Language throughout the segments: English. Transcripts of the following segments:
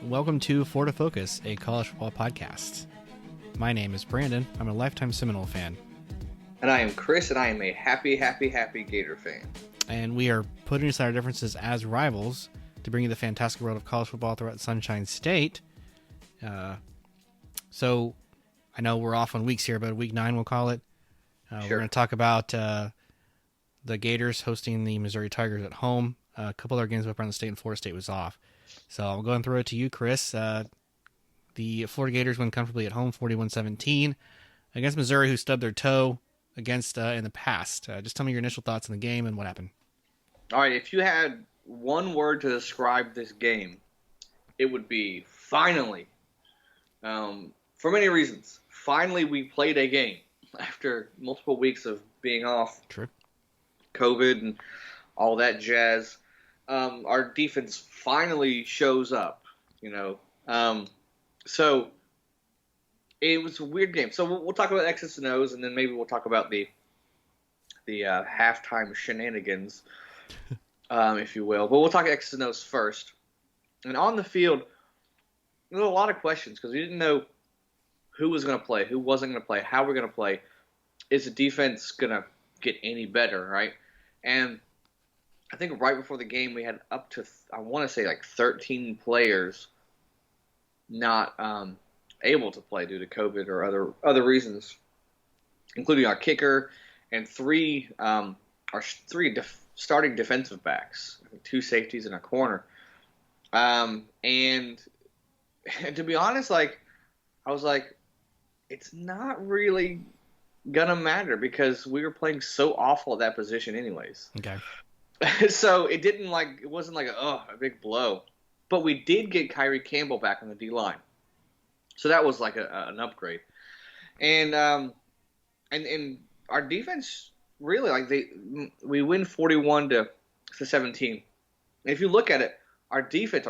Welcome to Florida Focus, a college football podcast. My name is Brandon. I'm a lifetime Seminole fan. And I am Chris, and I am a happy Gator fan. And we are putting aside our differences as rivals to bring you the fantastic world of college football throughout Sunshine State. So I know we're off on weeks here, but week 9 we'll call it. Sure. We're going to talk about the Gators hosting the Missouri Tigers at home. A couple other games up around the state, and Florida State was off. So I'll go and throw it to you, Chris. The Florida Gators win comfortably at home, 41-17, against Missouri, who stubbed their toe against in the past. Just tell me your initial thoughts on the game and what happened. All right, if you had one word to describe this game, it would be finally. For many reasons. Finally, we played a game after multiple weeks of being off. True. COVID and all that jazz. Our defense finally shows up, So it was a weird game. So we'll talk about X's and O's, and then maybe we'll talk about the halftime shenanigans, if you will. But we'll talk X's and O's first. And on the field, there were a lot of questions because we didn't know who was going to play, who wasn't going to play, how we're going to play. Is the defense going to get any better, right? And I think right before the game we had up to, I want to say, like 13 players not able to play due to COVID or other reasons, including our kicker and three starting defensive backs, 2 safeties and a corner. And to be honest, I was like, it's not really gonna matter because we were playing so awful at that position anyways. Okay. So it wasn't like a big blow. But we did get Kyrie Campbell back on the D-line. So that was like an upgrade. And our defense really, we win 41-17. And if you look at it, our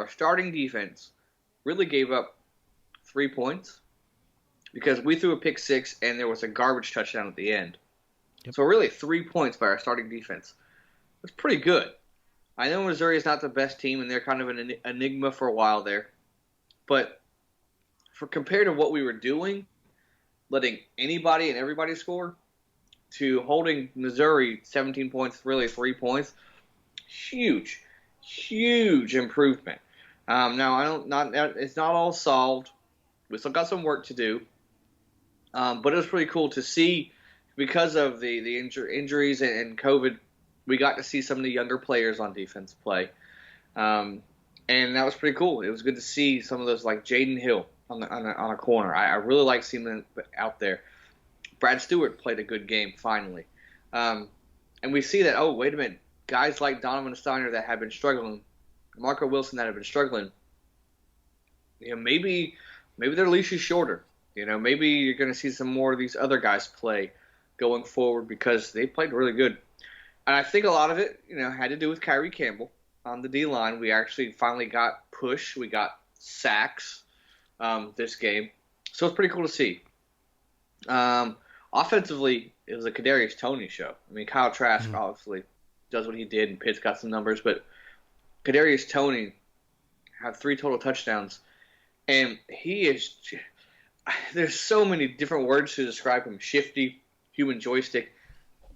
starting defense, really gave up 3 points because we threw a pick 6 and there was a garbage touchdown at the end. Yep. So really 3 points by our starting defense. That's pretty good. I know Missouri is not the best team, and they're kind of an enigma for a while there. But compared to what we were doing, letting anybody and everybody score, to holding Missouri 17 points, really 3 points, huge improvement. Now it's not all solved. We still got some work to do, but it was pretty cool to see because of the injuries and COVID. We got to see some of the younger players on defense play, and that was pretty cool. It was good to see some of those, like Jaden Hill on a corner. I really like seeing them out there. Brad Stewart played a good game finally, and we see that. Oh, wait a minute, guys like Donovan Steiner that have been struggling, Marco Wilson that have been struggling. Maybe their leash is shorter. Maybe you're going to see some more of these other guys play going forward because they played really good. And I think a lot of it, had to do with Kyrie Campbell on the D-line. We actually finally got push. We got sacks this game. So it's pretty cool to see. Offensively, it was a Kadarius Toney show. I mean, Kyle Trask obviously does what he did, and Pitt's got some numbers. But Kadarius Toney had 3 total touchdowns. And he is – there's so many different words to describe him. Shifty, human joystick.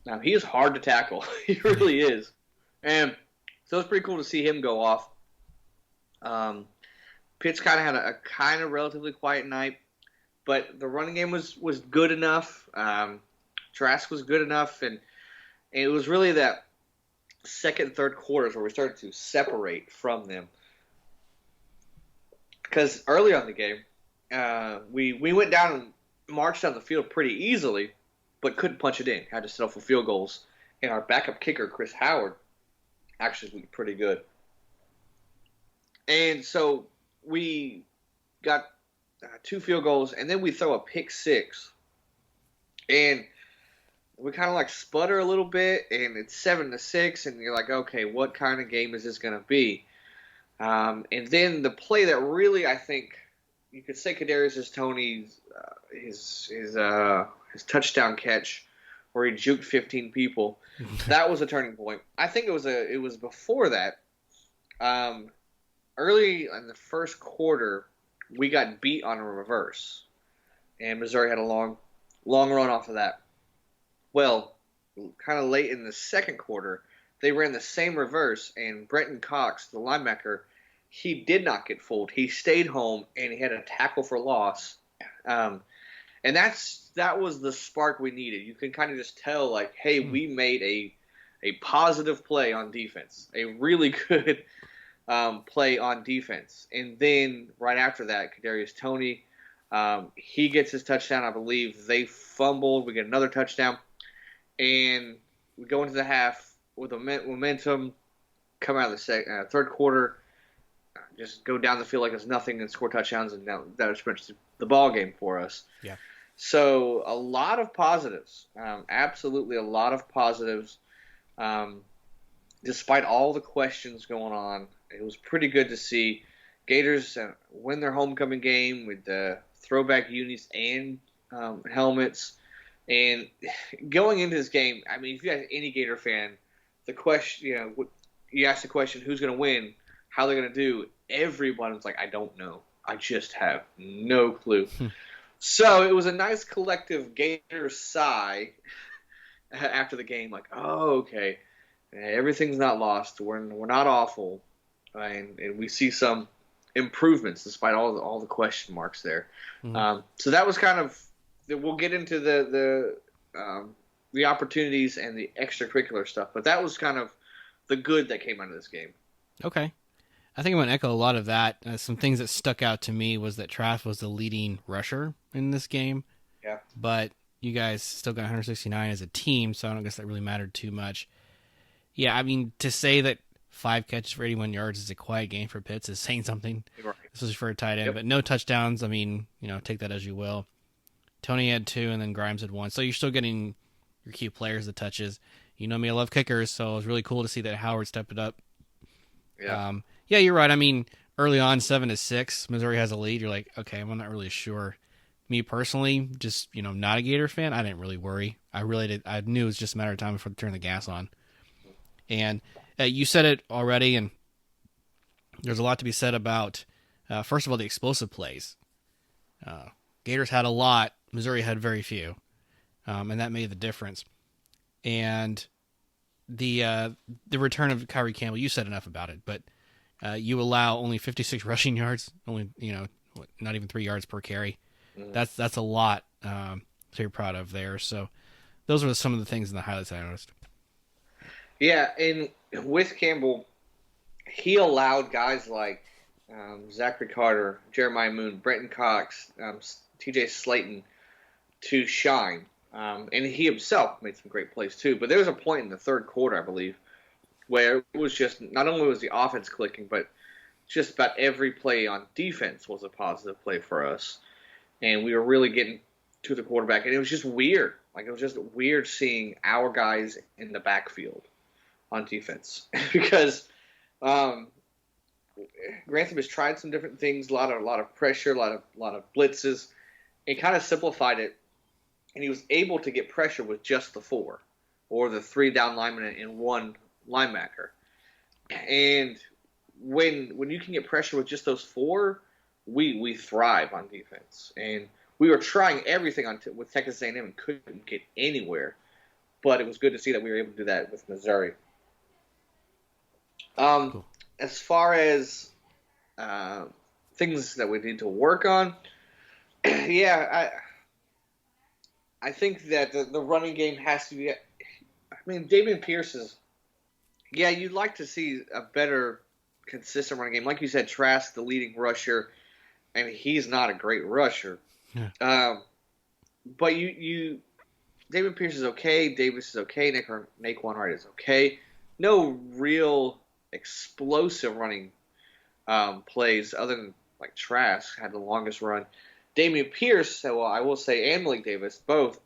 Now, he is hard to tackle. He really is. And so it's pretty cool to see him go off. Pitt's kind of had a kind of relatively quiet night, but the running game was good enough. Trask was good enough, and it was really that second and third quarters where we started to separate from them. Because early on in the game, we went down and marched down the field pretty easily, but couldn't punch it in. Had to settle for field goals. And our backup kicker, Chris Howard, actually looked pretty good. And so we got 2 field goals, and then we throw a pick 6. And we kind of sputter a little bit, and it's 7-6, and you're like, okay, what kind of game is this going to be? And then the play that really, I think, you could say Kadarius Toney's his touchdown catch where he juked 15 people. That was a turning point. I think it was before that. early in the first quarter, we got beat on a reverse, and Missouri had a long run off of that. Well, kind of late in the second quarter, they ran the same reverse, and Brenton Cox, the linebacker, he did not get fooled. He stayed home, and he had a tackle for loss. And that was the spark we needed. You can kind of just tell, like, hey, we made a positive play on defense, a really good play on defense. And then right after that, Kadarius Toney, he gets his touchdown, I believe. They fumbled. We get another touchdown. And we go into the half with a momentum, come out of the third quarter, just go down the field like there's nothing and score touchdowns, and that was pretty much the ball game for us. Yeah. So a lot of positives, absolutely a lot of positives. Despite all the questions going on, it was pretty good to see Gators win their homecoming game with the throwback unis and helmets. And going into this game, I mean, if you ask any Gator fan, the question, you ask the question, who's going to win, how they're going to do, everyone's like, I don't know. I just have no clue. So it was a nice collective Gator sigh after the game, like, oh, okay, everything's not lost. We're not awful, and we see some improvements despite all the question marks there. Mm-hmm. So that was kind of. We'll get into the opportunities and the extracurricular stuff, but that was kind of the good that came out of this game. Okay. I think I'm going to echo a lot of that. Some things that stuck out to me was that Trask was the leading rusher in this game. Yeah. But you guys still got 169 as a team, so I don't guess that really mattered too much. Yeah, I mean, to say that 5 catches for 81 yards is a quiet game for Pitts is saying something. Right. This was for a tight end, Yep. But no touchdowns. I mean, take that as you will. Toney had 2, and then Grimes had 1. So you're still getting your key players the touches. You know me, I love kickers, so it was really cool to see that Howard stepped it up. Yeah. Yeah, you're right. I mean, early on, 7-6, Missouri has a lead. You're like, okay, I'm not really sure. Me personally, just not a Gator fan, I didn't really worry. I really did. I knew it was just a matter of time before they turned the gas on. And you said it already, and there's a lot to be said about, first of all, the explosive plays. Gators had a lot. Missouri had very few, and that made the difference. And the return of Kyrie Campbell, you said enough about it, but you allow only 56 rushing yards, only not even 3 yards per carry. Mm. That's a lot to be proud of there. So those were some of the things in the highlights I noticed. Yeah, and with Campbell, he allowed guys like Zachary Carter, Jeremiah Moon, Brenton Cox, TJ Slayton to shine. And he himself made some great plays too. But there was a point in the third quarter, I believe, where it was just not only was the offense clicking, but just about every play on defense was a positive play for us. And we were really getting to the quarterback. And it was just weird. Like, it was just weird seeing our guys in the backfield on defense. Because Grantham has tried some different things, a lot of pressure, a lot of blitzes. It kind of simplified it. And he was able to get pressure with just the 4 or the 3 down linemen and 1 linebacker. And when you can get pressure with just those 4, we thrive on defense. And we were trying everything with Texas A&M and couldn't get anywhere. But it was good to see that we were able to do that with Missouri. Cool. As far as things that we need to work on, yeah, I think that the running game has to be. I mean, Dameon Pierce is. Yeah, you'd like to see a better, consistent running game. Like you said, Trask, the leading rusher, and he's not a great rusher. Yeah. But Dameon Pierce is okay. Davis is okay. Naquan Wright is okay. No real explosive running plays other than like Trask had the longest run. Dameon Pierce, well, I will say, and Malik Davis, both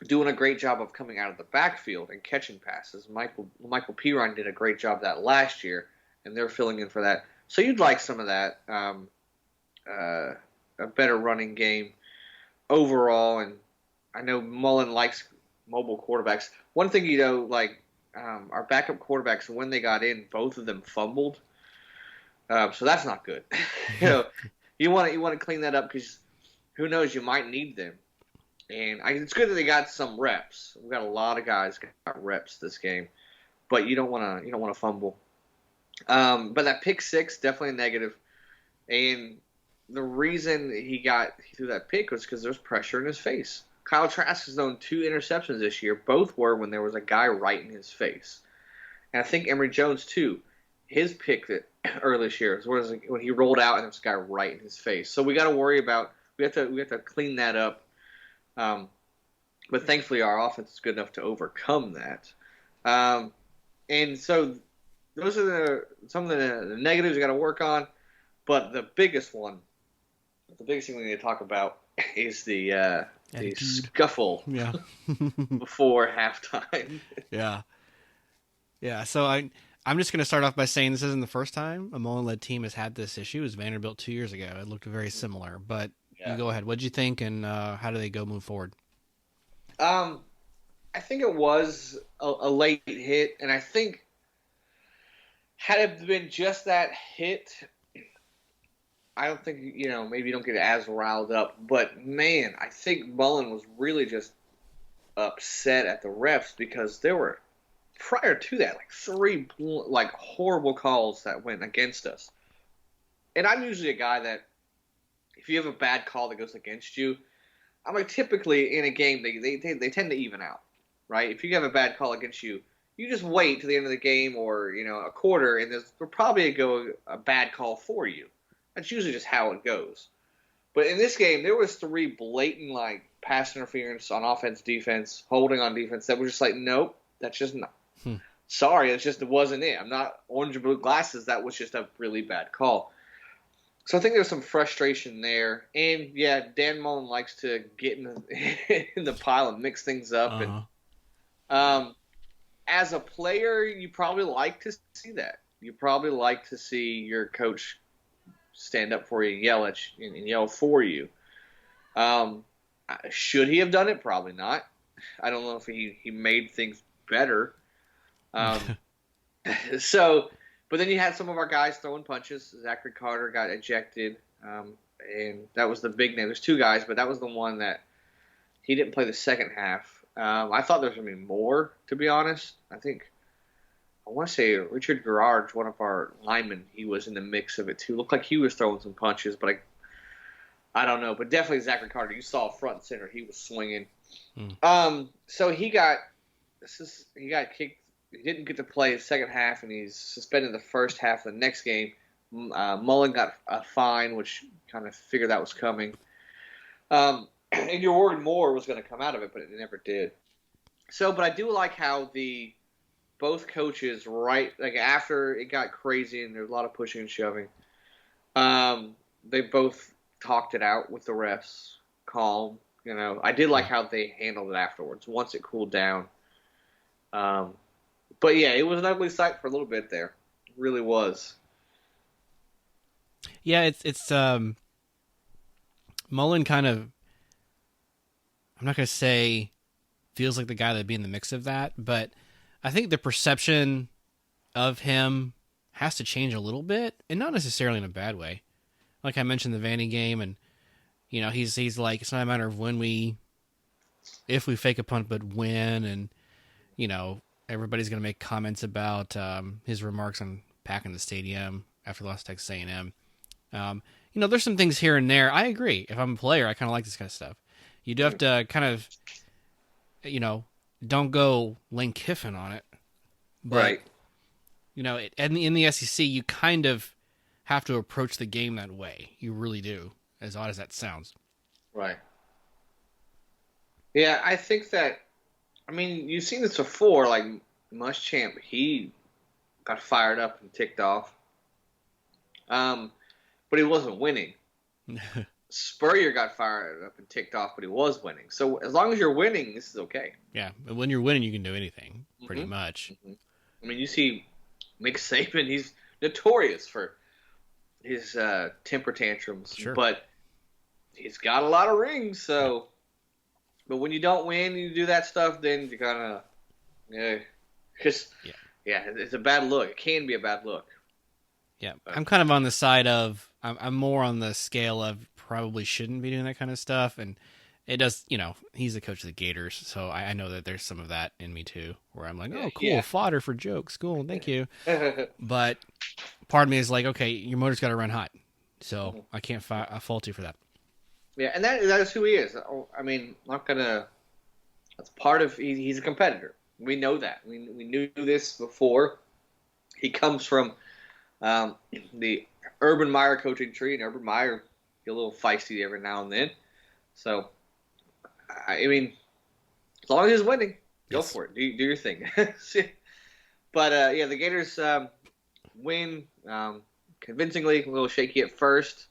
doing a great job of coming out of the backfield and catching passes. Michael Pirine did a great job of that last year, and they're filling in for that. So you'd like some of that, a better running game overall. And I know Mullen likes mobile quarterbacks. One thing, like our backup quarterbacks, when they got in, both of them fumbled. So that's not good. you know, you want to clean that up because who knows, you might need them. And it's good that they got some reps. We got a lot of guys got reps this game, but you don't want to fumble. But that pick six definitely a negative. And the reason he threw that pick was because there's pressure in his face. Kyle Trask has thrown 2 interceptions this year. Both were when there was a guy right in his face. And I think Emory Jones too. His pick that early this year was when he rolled out and there was a guy right in his face. So we got to worry about. We have to clean that up. But thankfully, our offense is good enough to overcome that. And so those are some of the negatives we got to work on. But the biggest thing we need to talk about is the scuffle Yeah. before halftime. Yeah. Yeah. So I'm just going to start off by saying this isn't the first time a Mullen-led team has had this issue. It was Vanderbilt 2 years ago. It looked very similar. But you go ahead. What did you think, and how do they move forward? I think it was a late hit, and I think had it been just that hit, I don't think, maybe you don't get as riled up. But, man, I think Mullen was really just upset at the refs because there were, prior to that, 3 horrible calls that went against us. And I'm usually a guy that if you have a bad call that goes against you, I'm like, typically in a game they tend to even out, right? If you have a bad call against you, you just wait to the end of the game or a quarter, and there's probably a bad call for you. That's usually just how it goes. But in this game, there was 3 blatant pass interference on offense, defense, holding on defense that was just nope, that's just not. Sorry, it wasn't it. I'm not orange and blue glasses. That was just a really bad call. So I think there's some frustration there. And, yeah, Dan Mullen likes to get in the pile and mix things up. Uh-huh. And as a player, you probably like to see that. You probably like to see your coach stand up for you, yell at you, and yell for you. Should he have done it? Probably not. I don't know if he made things better. But then you had some of our guys throwing punches. Zachary Carter got ejected, and that was the big name. There's 2 guys, but that was the one that he didn't play the second half. I thought there was going to be more, to be honest. I want to say Richard Garrard, one of our linemen, he was in the mix of it too. Looked like he was throwing some punches, but I don't know. But definitely Zachary Carter. You saw front and center. He was swinging. So he got kicked. He didn't get to play the second half, and he's suspended the first half of the next game. Mullen got a fine, which kind of figured that was coming. And you're worried more was going to come out of it, but it never did. But I do like how both coaches, after it got crazy and there was a lot of pushing and shoving, they both talked it out with the refs, calm. I did like how they handled it afterwards once it cooled down. But yeah, it was an ugly sight for a little bit there. It really was. Yeah, it's Mullen kind of, I'm not going to say feels like the guy that'd be in the mix of that, but I think the perception of him has to change a little bit, and not necessarily in a bad way. Like I mentioned the Vandy game, and he's like, it's not a matter of if we fake a punt, but when, and everybody's going to make comments about his remarks on packing the stadium after the loss to Texas A&M. There's some things here and there. I agree. If I'm a player, I kind of like this kind of stuff. You do have to kind of, don't go Lane Kiffin on it. But, right. In the SEC, you kind of have to approach the game that way. You really do, as odd as that sounds. Right. Yeah, I think that, you've seen this before, Muschamp, he got fired up and ticked off. But he wasn't winning. Spurrier got fired up and ticked off, but he was winning. So as long as you're winning, this is okay. Yeah, but when you're winning, you can do anything, pretty much. Mm-hmm. You see Nick Saban, he's notorious for his temper tantrums. Sure. But he's got a lot of rings, so... But when you don't win, you do that stuff, then you kind of, it's a bad look. It can be a bad look. Yeah, I'm kind of on the side of I'm more on the scale of probably shouldn't be doing that kind of stuff, and it does. He's the coach of the Gators, so I know that there's some of that in me too, where I'm like, oh, cool, Yeah. fodder for jokes, cool, thank you. Yeah. But part of me is like, okay, your motor's got to run hot, so I can't fault you for that. Yeah, and that is who he is. I mean, not gonna. That's part of. He's a competitor. We know that. We knew this before. He comes from the Urban Meyer coaching tree, and Urban Meyer get a little feisty every now and then. So, I mean, as long as he's winning, go for it. Do your thing. But yeah, the Gators win convincingly. A little shaky at first,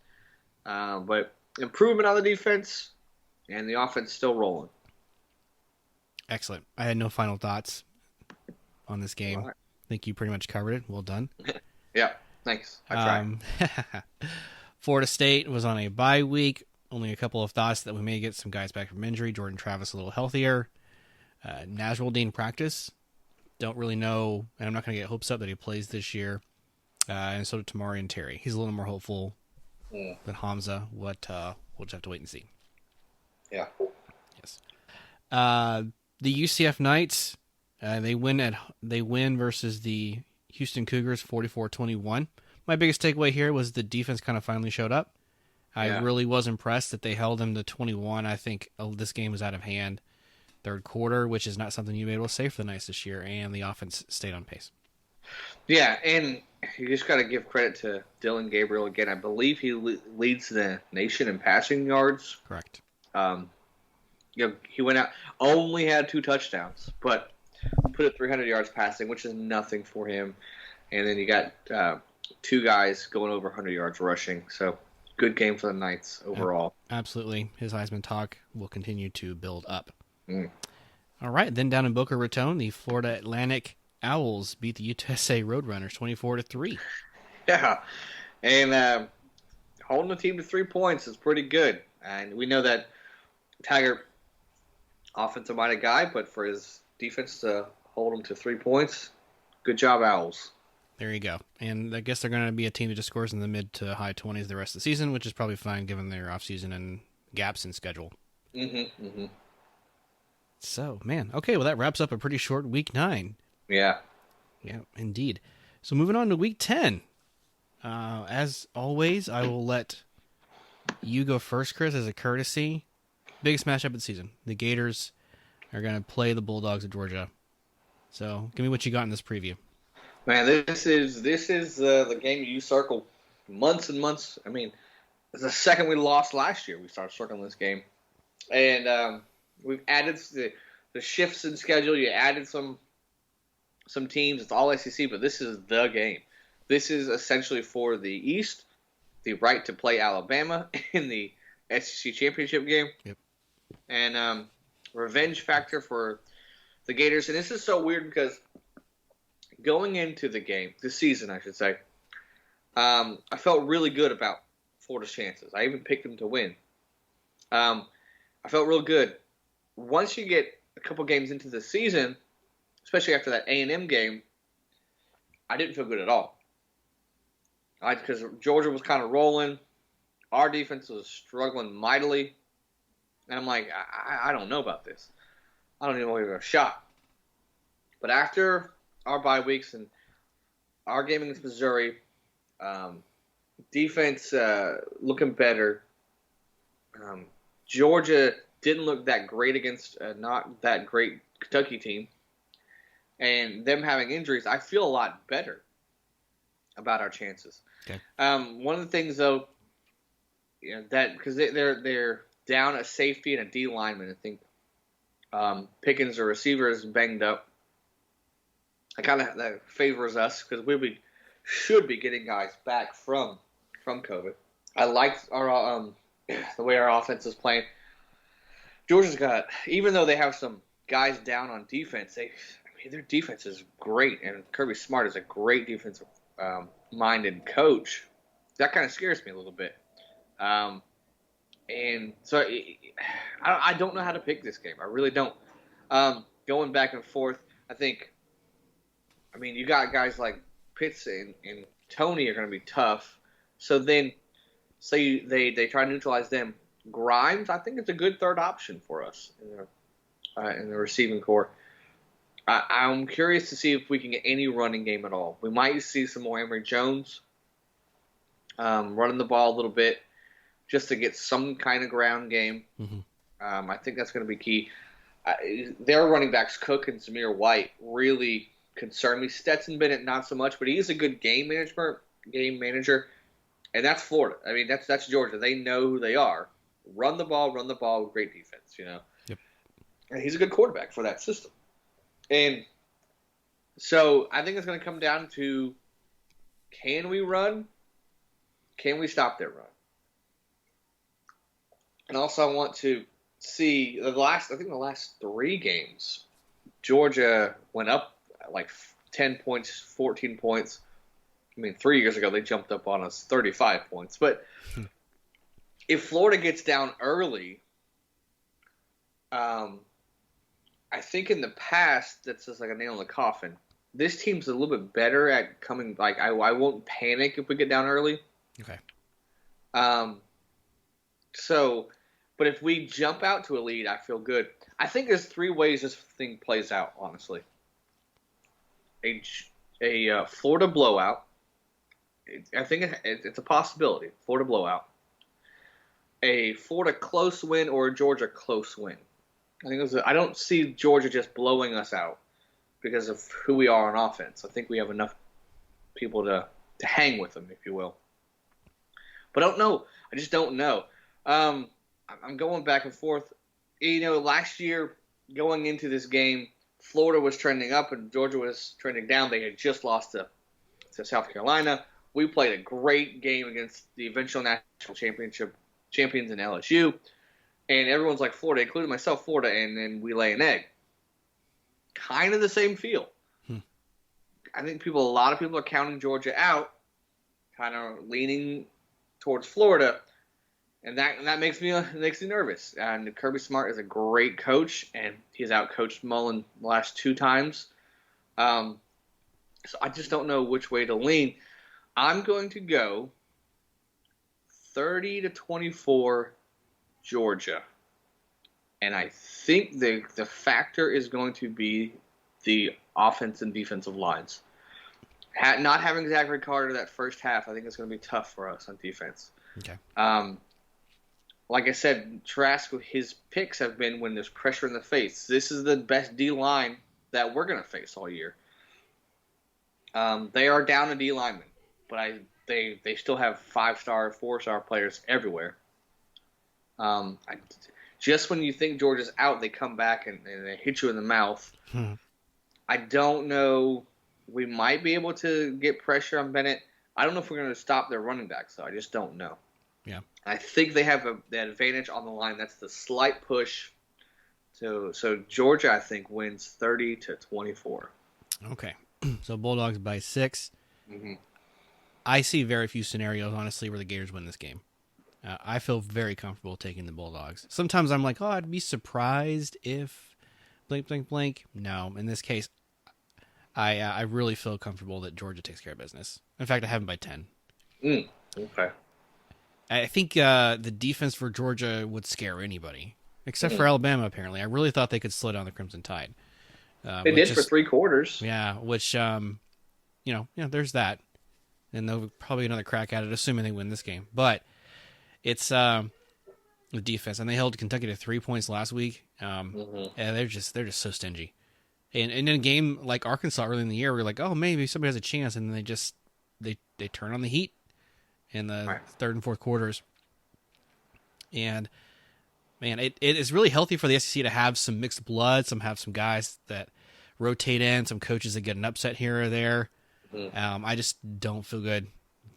but improvement on the defense, and the offense still rolling. Excellent. I had no final thoughts on this game. Right. I think you pretty much covered it. Well done. Yeah, thanks. I tried. Florida State was on a bye week. Only a couple of thoughts that we may get some guys back from injury. Jordan Travis a little healthier. Nasruddin practice. Don't really know, and I'm not going to get hopes up that he plays this year. And so did Tamari and Terry. He's a little more hopeful than Hamza. We'll just have to wait and see. Yeah. Yes. The UCF Knights, they win versus the Houston Cougars 44-21. My biggest takeaway here was the defense kind of finally showed up. I really was impressed that they held them to 21. I think this game was out of hand third quarter, which is not something you've been able to say for the Knights this year, and the offense stayed on pace. Yeah, and you just got to give credit to Dylan Gabriel again. I believe he leads the nation in passing yards. Correct. He went out, only had 2 touchdowns, but put it 300 yards passing, which is nothing for him. And then you got 2 guys going over 100 yards rushing. So good game for the Knights overall. Absolutely. His Heisman talk will continue to build up. All right. Then down in Boca Raton, the Florida Atlantic Owls beat the UTSA Roadrunners 24-3. Yeah. And holding the team to 3 points is pretty good. And we know that Tiger, offensive-minded guy, but for his defense to hold him to 3 points, good job, Owls. There you go. And I guess they're going to be a team that just scores in the mid to high 20s the rest of the season, which is probably fine given their offseason and gaps in schedule. So, man. Okay, well, that wraps up a pretty short week 9. Yeah. Yeah, indeed. So moving on to week 10. As always, I will let you go first, Chris, as a courtesy. Biggest matchup of the season. The Gators are going to play the Bulldogs of Georgia. So give me what you got in this preview. Man, this is the game you circled months and months. I mean, it's the second we lost last year. We started circling this game. And we've added the shifts in schedule. You added some teams. It's all SEC, but this is the game. This is essentially for the East, the right to play Alabama in the SEC championship game. Yep. And revenge factor for the Gators. And this is so weird because going into the game, this season, I should say, I felt really good about Florida's chances. I even picked them to win. I felt real good. Once you get a couple games into the season, especially after that A&M game, I didn't feel good at all. Because Georgia was kind of rolling. Our defense was struggling mightily. And I'm like, I don't know about this. I don't even know if we have a shot. But after our bye weeks and our game against Missouri, defense looking better. Georgia didn't look that great against not that great Kentucky team. And them having injuries, I feel a lot better about our chances. Okay. One of the things, though, that because they're down a safety and a D lineman, I think Pickens, the receiver, is banged up. That favors us because should be getting guys back from COVID. I like our the way our offense is playing. Georgia's got, even though they have some guys down on defense, their defense is great, and Kirby Smart is a great defensive minded coach. That kind of scares me a little bit. And so I don't know how to pick this game. I really don't. Going back and forth, you got guys like Pitts and Tony are going to be tough. So then, say they try to neutralize them. Grimes, I think it's a good third option for us in the receiving core. I'm curious to see if we can get any running game at all. We might see some more Emory Jones running the ball a little bit just to get some kind of ground game. Mm-hmm. I think that's going to be key. Their running backs, Cook and Zamir White, really concern me. Stetson Bennett, not so much, but he is a good game manager, and that's Florida. I mean, that's Georgia. They know who they are. Run the ball, great defense, Yep. And he's a good quarterback for that system. And so I think it's going to come down to, can we run? Can we stop their run? And also I want to see the last 3 games, Georgia went up like 10 points, 14 points. I mean, 3 years ago they jumped up on us 35 points. But if Florida gets down early, I think in the past that's just like a nail in the coffin. This team's a little bit better at coming. Like I won't panic if we get down early. Okay. But if we jump out to a lead, I feel good. I think there's 3 ways this thing plays out, honestly. A Florida blowout. I think it's a possibility. Florida blowout. A Florida close win or a Georgia close win. I don't see Georgia just blowing us out because of who we are on offense. I think we have enough people to hang with them, if you will. But I don't know. I just don't know. I'm going back and forth. Last year, going into this game, Florida was trending up and Georgia was trending down. They had just lost to South Carolina. We played a great game against the eventual national championship champions in LSU. And everyone's like Florida, including myself, Florida, and then we lay an egg. Kind of the same feel. I think a lot of people are counting Georgia out, kind of leaning towards Florida. And that makes me nervous. And Kirby Smart is a great coach, and he's outcoached Mullen the last 2 times. So I just don't know which way to lean. I'm going to go 30-24 Georgia. And I think the factor is going to be the offense and defensive lines. Not having Zachary Carter that first half, I think it's going to be tough for us on defense. Okay. Like I said, Trask, his picks have been when there's pressure in the face. This is the best D-line that we're going to face all year. They are down a D lineman, but they still have 5-star, 4-star players everywhere. Just when you think Georgia's out, they come back and they hit you in the mouth. I don't know. We might be able to get pressure on Bennett. I don't know if we're going to stop their running backs, though. I just don't know. Yeah. I think they have the advantage on the line. That's the slight push. So Georgia, I think, wins 30-24. Okay. So Bulldogs by 6. Mm-hmm. I see very few scenarios, honestly, where the Gators win this game. I feel very comfortable taking the Bulldogs. Sometimes I'm like, I'd be surprised if blank, blank, blank. No, in this case, I really feel comfortable that Georgia takes care of business. In fact, I have them by 10. Okay. I think the defense for Georgia would scare anybody, except for Alabama, apparently. I really thought they could slow down the Crimson Tide. They did for 3 quarters. Yeah, which, there's that. And they'll probably another crack at it, assuming they win this game. But it's the defense, and they held Kentucky to 3 points last week. And they're just so stingy. And in a game like Arkansas early in the year, we were like, oh, maybe somebody has a chance, and then they turn on the heat in the third and fourth quarters. And man, it is really healthy for the SEC to have some mixed blood, have some guys that rotate in, some coaches that get an upset here or there. I just don't feel good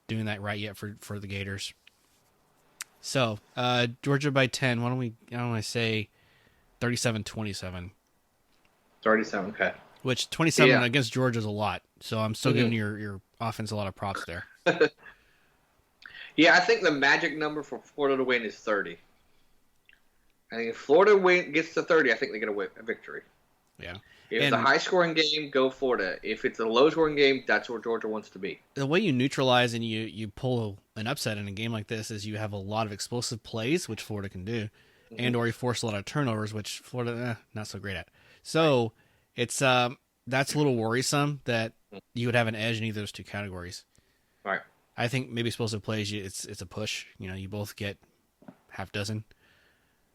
doing that right yet for the Gators. So, Georgia by 10. Why don't I say 37-27? 37, okay. Which 27 against Georgia is a lot. So I'm still giving your offense a lot of props there. Yeah, I think the magic number for Florida to win is 30. I think if Florida gets to 30, I think they get a victory. Yeah. If it's a And high-scoring game, go Florida. If it's a low-scoring game, that's where Georgia wants to be. the way you neutralize and you pull an upset in a game like this is you have a lot of explosive plays, which Florida can do, Hmm. and or you force a lot of turnovers, which Florida not so great at. Right. So it's that's a little worrisome that you would have an edge in either of those two categories. Right. I think maybe explosive plays, it's a push. You both get half dozen.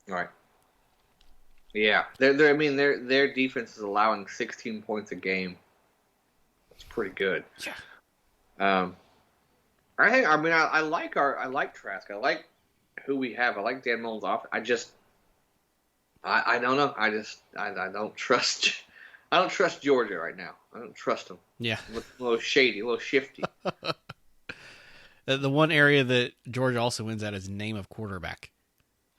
Right. Yeah. I mean, their defense is allowing 16 points a game. That's pretty good. Yeah. Um, I like Trask. I like who we have. I like Dan Mullen's off. I don't know. I don't trust. I don't trust Georgia right now. I don't trust them. Yeah. A little shady, a little shifty. The one area that Georgia also wins at is name of quarterback.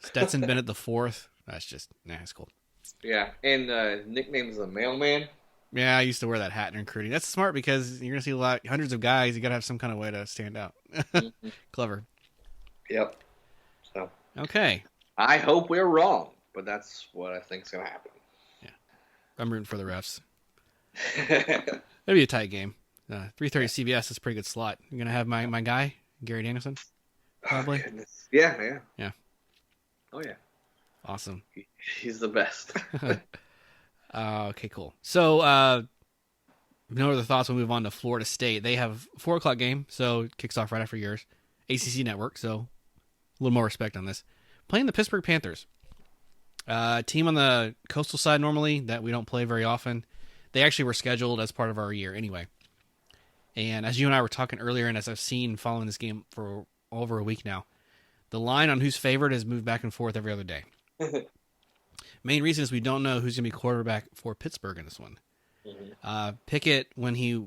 Stetson Bennett the fourth. That's just that's cool. Yeah, and nickname's the mailman. Yeah, I used to wear that hat in recruiting. That's smart because you're gonna see hundreds of guys. You gotta have some kind of way to stand out. Mhm. Clever. Yep. So Okay. I hope we're wrong, but that's what I think's gonna happen. Yeah, I'm rooting for the refs. That'd be a tight game. 3:30 CBS is a pretty good slot. You're gonna have my guy Gary Danielson, probably. Oh, goodness. Yeah. Yeah. Oh yeah. Awesome. He's the best. Okay, cool. So, no other thoughts. We'll move on to Florida State. They have 4:00 game, so it kicks off right after yours. ACC Network, so a little more respect on this. Playing the Pittsburgh Panthers. Team on the coastal side normally that we don't play very often. They actually were scheduled as part of our year anyway. And as you and I were talking earlier, and as I've seen following this game for over a week now, the line on who's favored has moved back and forth every other day. Main reason is we don't know who's going to be quarterback for Pittsburgh in this one. Pickett,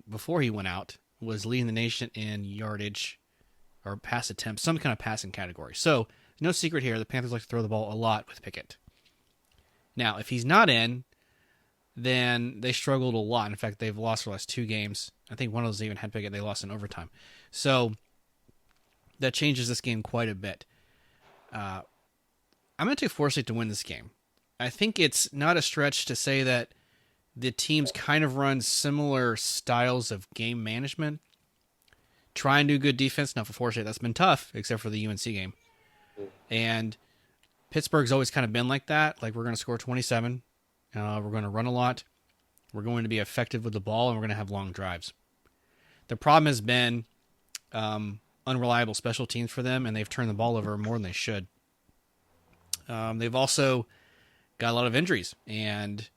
before he went out, was leading the nation in yardage or pass attempts, some kind of passing category. So no secret here, the Panthers like to throw the ball a lot with Pickett. Now, if he's not in, then they struggled a lot. In fact, they've lost their last 2 games. I think one of those even had Pickett. They lost in overtime. So that changes this game quite a bit. I'm going to take Florida State to win this game. I think it's not a stretch to say that the teams kind of run similar styles of game management. Try and do good defense. Now, for Florida State, that's been tough, except for the UNC game. And Pittsburgh's always kind of been like that. Like, we're going to score 27. We're going to run a lot. We're going to be effective with the ball, and we're going to have long drives. The problem has been unreliable special teams for them, and they've turned the ball over more than they should. They've also got a lot of injuries, and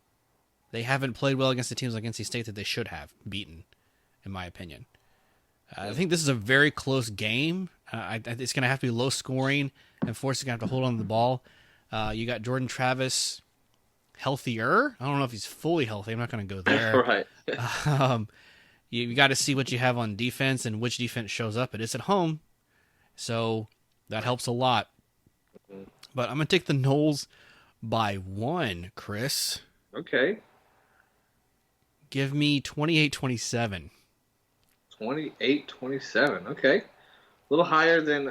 they haven't played well against the teams like NC State that they should have beaten, in my opinion. I think this is a very close game. It's going to have to be low scoring, and Florida's going to have to hold on to the ball. You got Jordan Travis healthier. I don't know if he's fully healthy. I'm not going to go there. Right. You got to see what you have on defense and which defense shows up. It is at home, so that helps a lot. But I'm going to take the Noles by 1, Chris. Okay. Give me 28-27. 28-27. Okay. A little higher than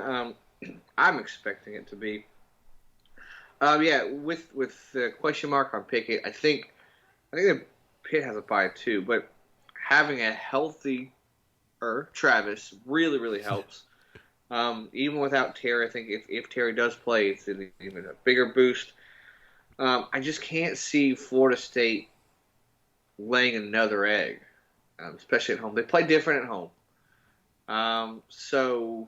I'm expecting it to be. Yeah, with the question mark on Pickett, I think that Pitt has a bye too, but having a healthy Travis really, really helps. Even without Terry, I think if Terry does play, it's even a bigger boost. I just can't see Florida State laying another egg, especially at home. They play different at home. So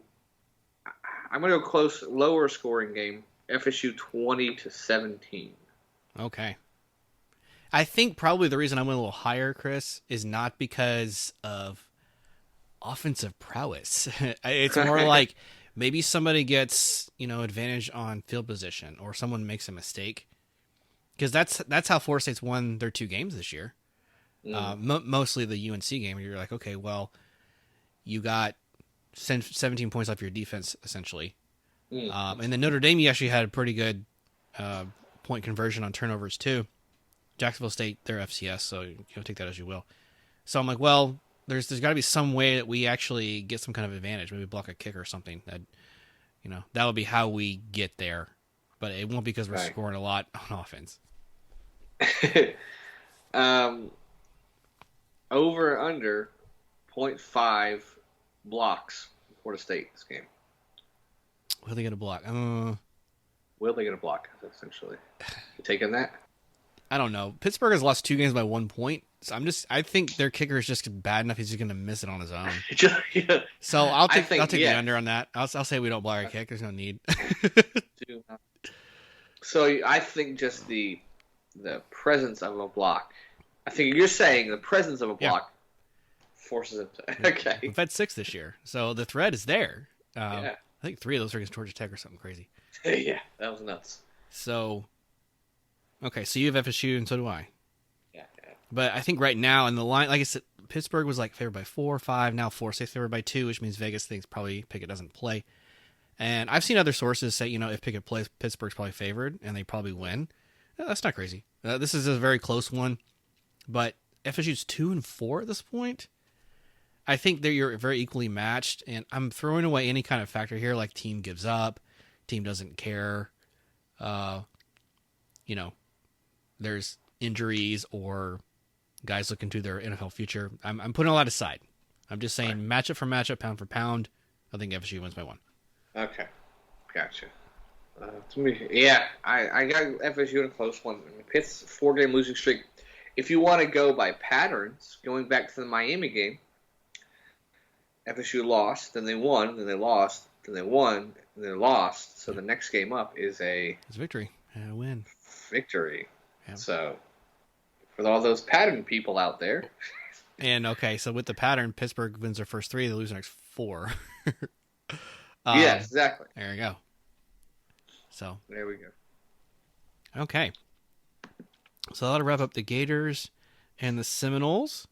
I'm going to go close, lower scoring game. FSU 20-17. Okay. I think probably the reason I went a little higher, Chris, is not because of offensive prowess. It's more like maybe somebody gets, advantage on field position or someone makes a mistake. Because that's how Florida State's won their 2 games this year. Mostly the UNC game. You're like, okay, well, you got 17 points off your defense, essentially. And then Notre Dame, you actually had a pretty good point conversion on turnovers, too. Jacksonville State, they're FCS, so take that as you will. So I'm like, well, there's got to be some way that we actually get some kind of advantage. Maybe block a kick or something. That would be how we get there. But it won't be because we're scoring a lot on offense. Um, over or under 0.5 blocks for Florida State this game. Will they get a block? Will they get a block, essentially? You taking that? I don't know. Pittsburgh has lost 2 games by 1 point. So I think their kicker is just bad enough. He's just going to miss it on his own. Yeah. So I'll take the under on that. I'll say we don't block a kick. There's no need. So I think just the presence of a block. I think you're saying the presence of a block forces it to. Okay. We've had 6 this year, so the threat is there. I think 3 of those are against Georgia Tech or something crazy. Yeah, that was nuts. So, okay, so you have FSU and so do I. Yeah. But I think right now in the line, like I said, Pittsburgh was like favored by 4 or 5. Now Florida State's favored by 2, which means Vegas thinks probably Pickett doesn't play. And I've seen other sources say, if Pickett plays, Pittsburgh's probably favored, and they probably win. That's not crazy. This is a very close one, but FSU's 2-4 at this point. I think that you're very equally matched, and I'm throwing away any kind of factor here, like team gives up, team doesn't care. There's injuries or guys looking to their NFL future. I'm putting a lot aside. I'm just saying matchup for matchup, pound for pound. I think FSU wins by 1. Okay, gotcha. I got FSU in a close one. Pitt's 4-game losing streak. If you want to go by patterns, going back to the Miami game, FSU lost, then they won, then they lost, then they won, then they lost. So the next game up is it's a victory, a win, victory. Yeah. So for all those pattern people out there. And okay, so with the pattern, Pittsburgh wins their first 3, they lose the next 4. Yes, exactly. There you go. So there we go. Okay. So that'll wrap up the Gators and the Seminoles.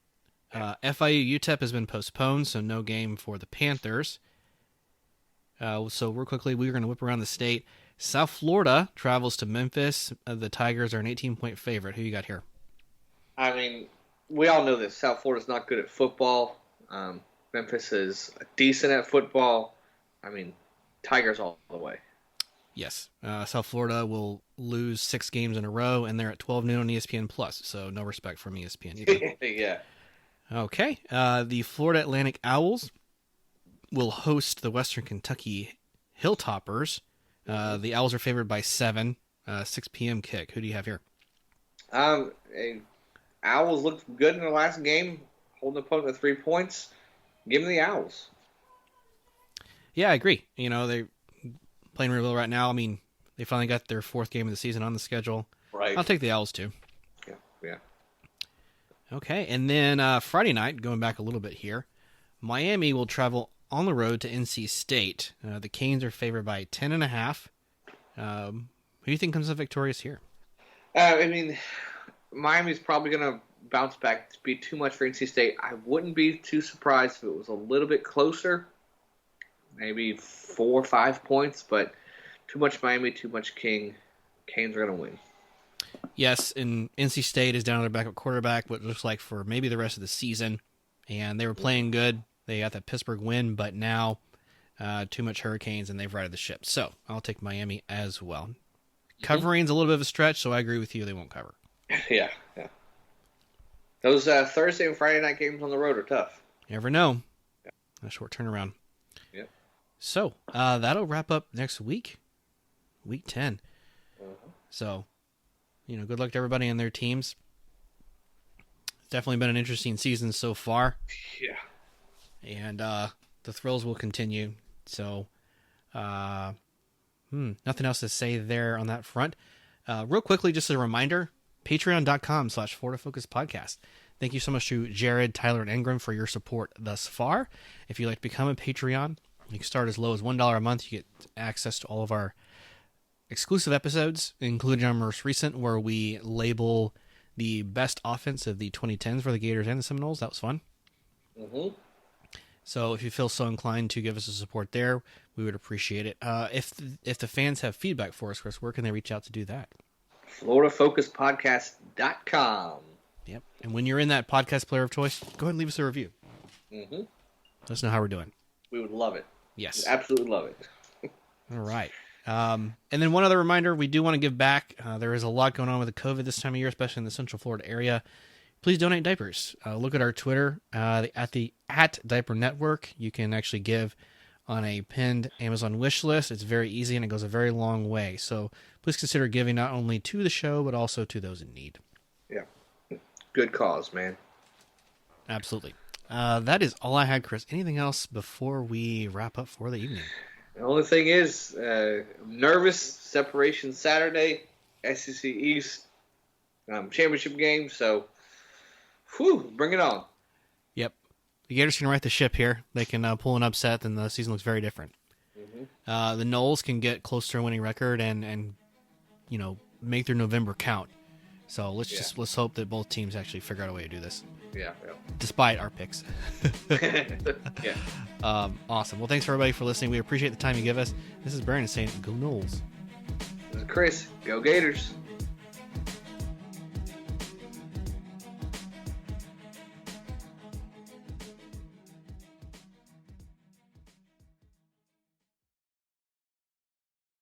FIU UTEP has been postponed, so no game for the Panthers. So real quickly, we're going to whip around the state. South Florida travels to Memphis. The Tigers are an 18-point favorite. Who you got here? I mean, we all know this. South Florida's not good at football. Memphis is decent at football. I mean, Tigers all the way. Yes. South Florida will lose 6 games in a row, and they're at 12 noon on ESPN+, so no respect from ESPN either. Yeah. Okay. The Florida Atlantic Owls will host the Western Kentucky Hilltoppers. The Owls are favored by 7, 6 p.m. kick. Who do you have here? Owls looked good in the last game, holding the opponent to 3 points. Give me the Owls. Yeah, I agree. They're playing real well right now. I mean, they finally got their 4th game of the season on the schedule. Right. I'll take the Owls too. Yeah. Okay, and then Friday night, going back a little bit here, Miami will travel on the road to NC State. The Canes are favored by 10.5. Who do you think comes up victorious here? I mean, Miami's probably going to bounce back. To be too much for NC State. I wouldn't be too surprised if it was a little bit closer. Maybe 4 or 5 points, but too much Miami, too much King. Canes are going to win. Yes, and NC State is down to their backup quarterback, what it looks like for maybe the rest of the season. And they were playing good. They got that Pittsburgh win, but now too much Hurricanes, and they've righted the ship. So I'll take Miami as well. Covering's a little bit of a stretch, so I agree with you. They won't cover. Yeah. Those Thursday and Friday night games on the road are tough. You never know. A short turnaround. Yep. So that'll wrap up next week, week 10. So, good luck to everybody and their teams. It's definitely been an interesting season so far. Yeah. And the thrills will continue. So, nothing else to say there on that front. Real quickly, just a reminder, patreon.com/Florida Focus Podcast. Thank you so much to Jared, Tyler, and Ingram for your support thus far. If you'd like to become a Patreon, you can start as low as $1 a month. You get access to all of our exclusive episodes, including our most recent, where we label the best offense of the 2010s for the Gators and the Seminoles. That was fun. Mm-hmm. So if you feel so inclined to give us a support there, we would appreciate it. If the fans have feedback for us, Chris, where can they reach out to do that? FloridaFocusPodcast.com. Yep. And when you're in that podcast player of choice, go ahead and leave us a review. Mm-hmm. Let us know how we're doing. We would love it. Yes. We'd absolutely love it. All right. And then one other reminder, we do want to give back. There is a lot going on with the COVID this time of year, especially in the Central Florida area. please donate diapers. Look at our Twitter at Diaper Network. You can actually give on a pinned Amazon wish list. It's very easy and it goes a very long way. So please consider giving not only to the show but also to those in need. Yeah, good cause, man. Absolutely. That is all I had, Chris. Anything else before we wrap up for the evening? The only thing is, nervous separation Saturday, SEC East championship game. So, bring it on. Yep. The Gators can right the ship here. They can pull an upset, and the season looks very different. Mm-hmm. The Noles can get close to a winning record and make their November count. So let's hope that both teams actually figure out a way to do this. Yeah. Despite our picks. Yeah. Awesome. Well, thanks for everybody for listening. We appreciate the time you give us. This is Brandon saying, go Noles. This is Chris. Go Gators.